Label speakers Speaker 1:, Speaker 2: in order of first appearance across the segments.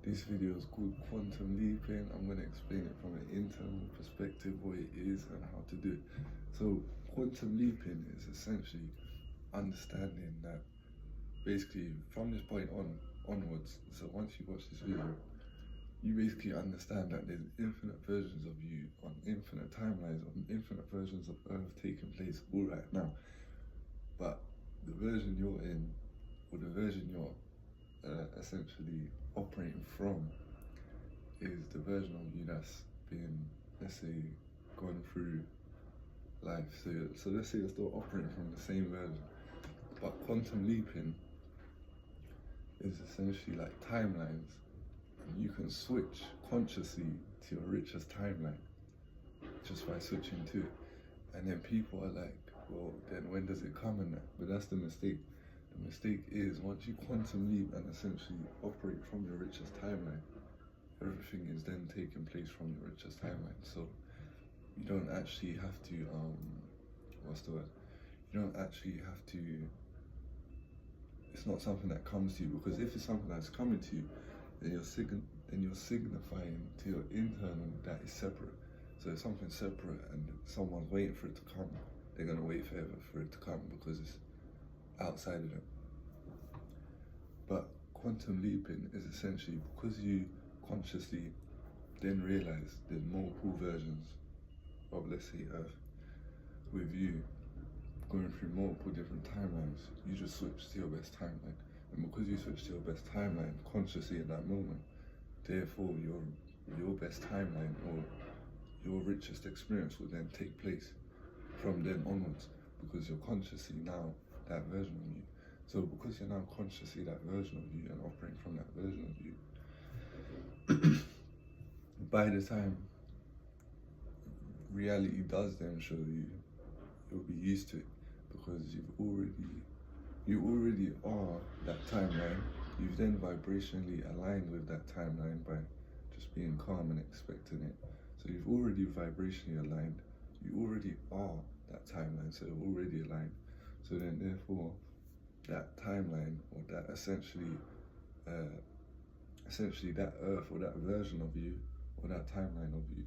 Speaker 1: This video is called Quantum Leaping. I'm going to explain it from an internal perspective, what it is and how to do it. So quantum leaping is essentially understanding that basically from this point onwards, so once you watch this video, you basically understand that there's infinite versions of you on infinite timelines, on infinite versions of Earth taking place all right now. But the version you're in, or the version you're essentially operating from, is the version of you that's been, let's say, going through life. So let's say you're still operating from the same version, but quantum leaping is essentially like timelines, and you can switch consciously to your richest timeline just by switching to it. And then people are like, well, then when does it come in that? But that's the mistake. The mistake is once you quantum leap and essentially operate from your richest timeline, everything is then taking place from your richest timeline. So you don't actually have to, what's the word? You don't actually have to, it's not something that comes to you, because if it's something that's coming to you, then you're signifying to your internal that it's separate. So if something's separate and someone's waiting for it to come, they're going to wait forever for it to come because it's outside of them. But quantum leaping is essentially because you consciously then realize there's multiple versions of, let's say, Earth, with you going through multiple different timelines, you just switch to your best timeline. And because you switch to your best timeline consciously at that moment, therefore your best timeline or your richest experience will then take place from then onwards, because you're consciously now that version of you. So because you're now consciously that version of you and operating from that version of you, by the time reality does then show you, you'll be used to it, because you already are that timeline. You've then vibrationally aligned with that timeline by just being calm and expecting it. So you've already vibrationally aligned. You already are that timeline, so you're already aligned. So then therefore, that timeline, or that essentially that Earth, or that version of you, or that timeline of you,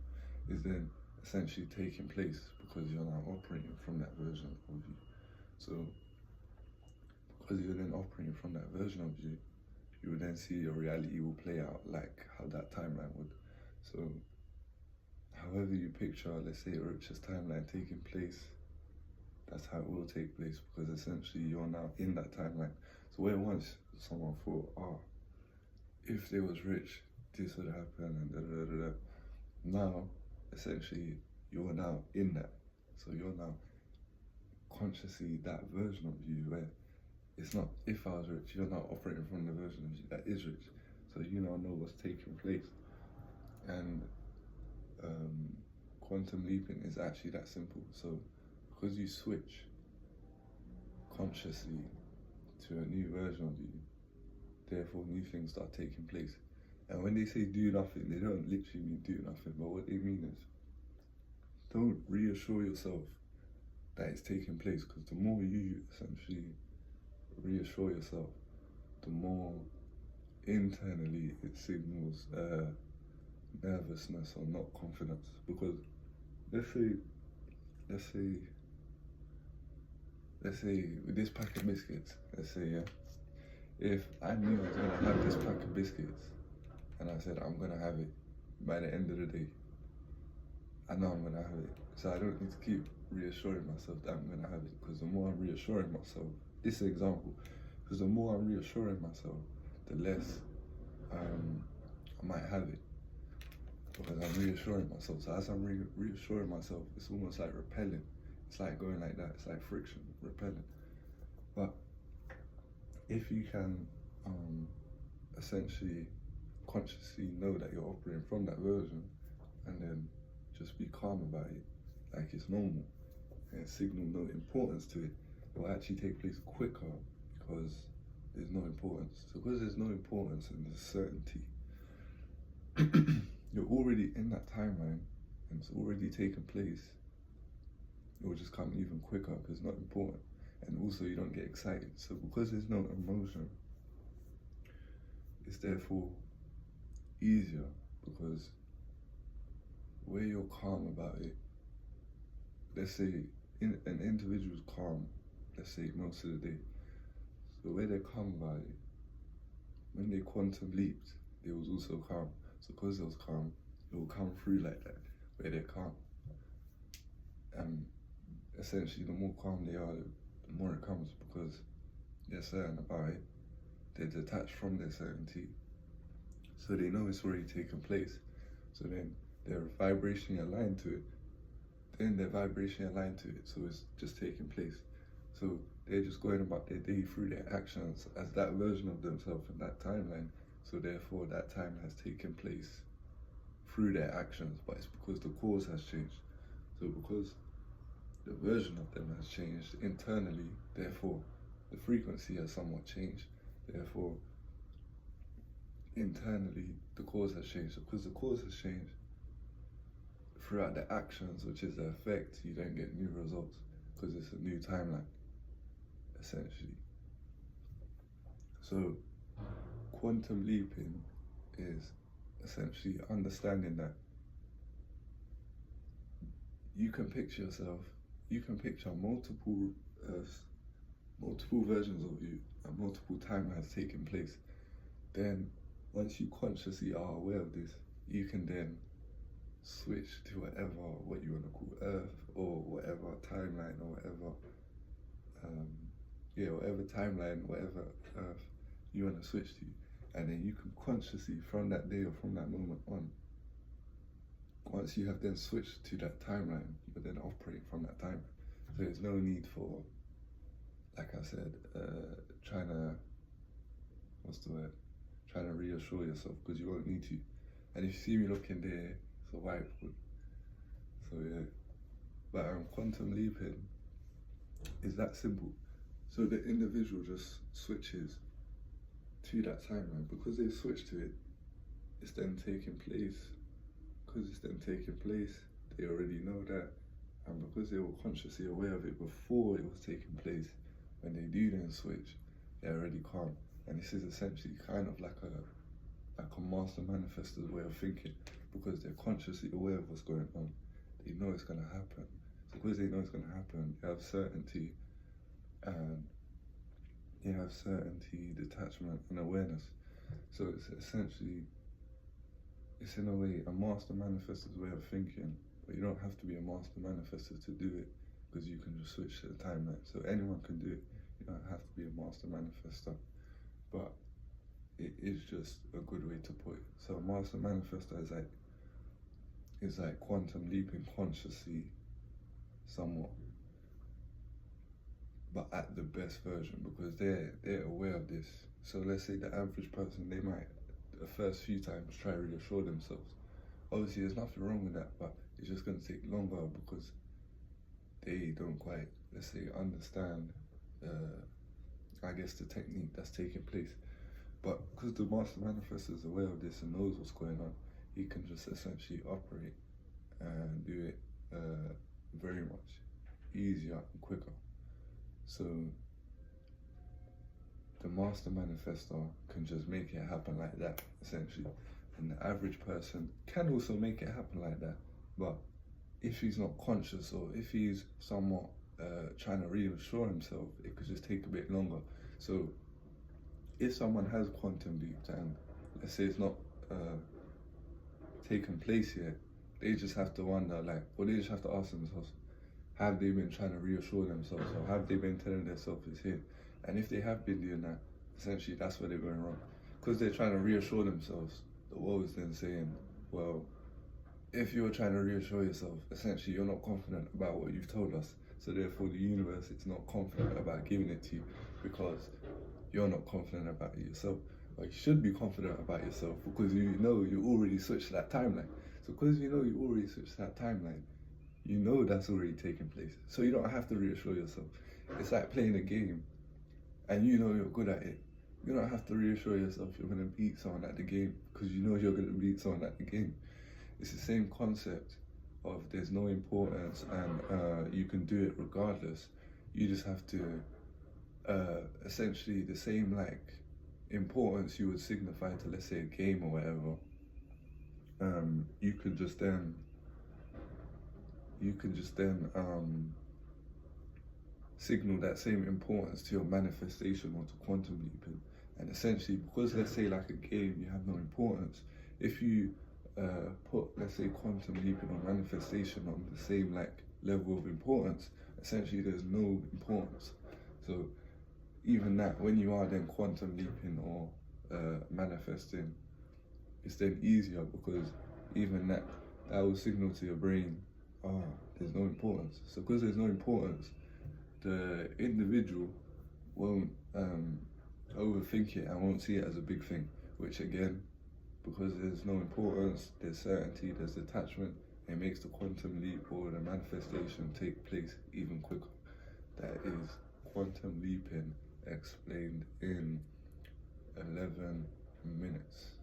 Speaker 1: is then essentially taking place because you're now operating from that version of you. So because you're then operating from that version of you, you will then see your reality will play out like how that timeline would. So however you picture, let's say, your richest timeline taking place, that's how it will take place, because essentially you're now in that timeline. So where once someone thought, if they was rich, this would happen, and da da da da. Now, essentially, you're now in that. So you're now consciously that version of you where it's not if I was rich, you're now operating from the version of you that is rich. So you now know what's taking place. And quantum leaping is actually that simple. So because you switch consciously to a new version of you, therefore new things start taking place. And when they say do nothing, they don't literally mean do nothing, but what they mean is don't reassure yourself that it's taking place, because the more you essentially reassure yourself, the more internally it signals nervousness or not confidence. Because let's say with this pack of biscuits, let's say, yeah, if I knew I was gonna have this pack of biscuits and I said I'm gonna have it by the end of the day, I know I'm gonna have it. So I don't need to keep reassuring myself that I'm gonna have it, because the more I'm reassuring myself, this is an example, because the more I'm reassuring myself, the less I might have it, because I'm reassuring myself. So as I'm reassuring myself, it's almost like repelling. It's like going like that. It's like friction, repelling. But if you can essentially consciously know that you're operating from that version, and then just be calm about it, like it's normal, and signal no importance to it, it will actually take place quicker, because there's no importance. So because there's no importance and there's certainty, you're already in that timeline and it's already taken place. It will just come even quicker because it's not important. And also you don't get excited. So because there's no emotion, it's therefore easier because where you're calm about it, let's say an individual's calm, let's say most of the day. So where they're calm about it, when they quantum leaped, they was also calm. So because they was calm, it will come through like that, where they're calm. And essentially, the more calm they are, the more it comes because they're certain about it. They're detached from their certainty. So they know it's already taken place. So then they're vibrationally aligned to it. Then they're vibrationally aligned to it. So it's just taking place. So they're just going about their day through their actions as that version of themselves in that timeline. So therefore that time has taken place through their actions, but it's because the cause has changed. So because the version of them has changed internally, therefore the frequency has somewhat changed. Therefore, internally, the cause has changed. So because the cause has changed, throughout the actions, which is the effect, you don't get new results because it's a new timeline, essentially. So quantum leaping is essentially understanding that you can picture yourself, you can picture multiple versions of you and multiple timelines taking place. Then once you consciously are aware of this, you can then switch to what you want to call Earth or whatever timeline or whatever whatever timeline, whatever Earth you want to switch to, and then you can consciously from that day or from that moment on, once you have then switched to that timeline, you then operate from that timeline. So there's no need for, like I said, trying to reassure yourself, because you won't need to. And if you see me looking there, it's a whiteboard. So yeah, but quantum leaping is that simple. So the individual just switches to that timeline. Because they switch to it, it's then taking place. Because it's then taking place, they already know that. And because they were consciously aware of it before it was taking place, when they do then switch, they're already calm. And this is essentially kind of like a master manifestor's way of thinking, because they're consciously aware of what's going on. They know it's going to happen. So because they know it's going to happen, they have certainty, and they have certainty, detachment, and awareness. So it's essentially, it's in a way a master manifestor's way of thinking, but you don't have to be a master manifestor to do it, because you can just switch to the timeline. So anyone can do it. You don't have to be a master manifestor, but it is just a good way to put it. So a master manifestor is like quantum leaping consciously, somewhat, but at the best version, because they're aware of this. So let's say the average person, they might the first few times try to reassure themselves. Obviously there's nothing wrong with that, but it's just going to take longer because they don't quite, let's say, understand I guess the technique that's taking place. But because the master manifestor is aware of this and knows what's going on, he can just essentially operate and do it very much easier and quicker. So the master manifestor can just make it happen like that, essentially. And the average person can also make it happen like that, but if he's not conscious, or if he's somewhat trying to reassure himself, it could just take a bit longer. So if someone has quantum leaped and let's say it's not taken place yet, they just have to wonder, or they just have to ask themselves, have they been trying to reassure themselves, or have they been telling themselves it's here? And if they have been doing that, essentially that's where they're going wrong. Because they're trying to reassure themselves, the world is then saying, well, if you're trying to reassure yourself, essentially you're not confident about what you've told us. So therefore the universe is not confident about giving it to you, because you're not confident about it yourself. But you should be confident about yourself, because you know you already switched to that timeline. So because you know you already switched to that timeline, you know that's already taken place. So you don't have to reassure yourself. It's like playing a game and you know you're good at it. You don't have to reassure yourself you're going to beat someone at the game, because you know you're going to beat someone at the game. It's the same concept of there's no importance and you can do it regardless. You just have to essentially the same importance you would signify to, let's say, a game or whatever. you can just then signal that same importance to your manifestation or to quantum leaping. And essentially, because let's say like a game, you have no importance. If you put, let's say, quantum leaping or manifestation on the same like level of importance, essentially there's no importance. So even that, when you are then quantum leaping or manifesting, it's then easier because even that will signal to your brain, oh, there's no importance. So because there's no importance, the individual won't overthink it and won't see it as a big thing, which again, because there's no importance, there's certainty, there's detachment, it makes the quantum leap or the manifestation take place even quicker. That is quantum leaping explained in 11 minutes.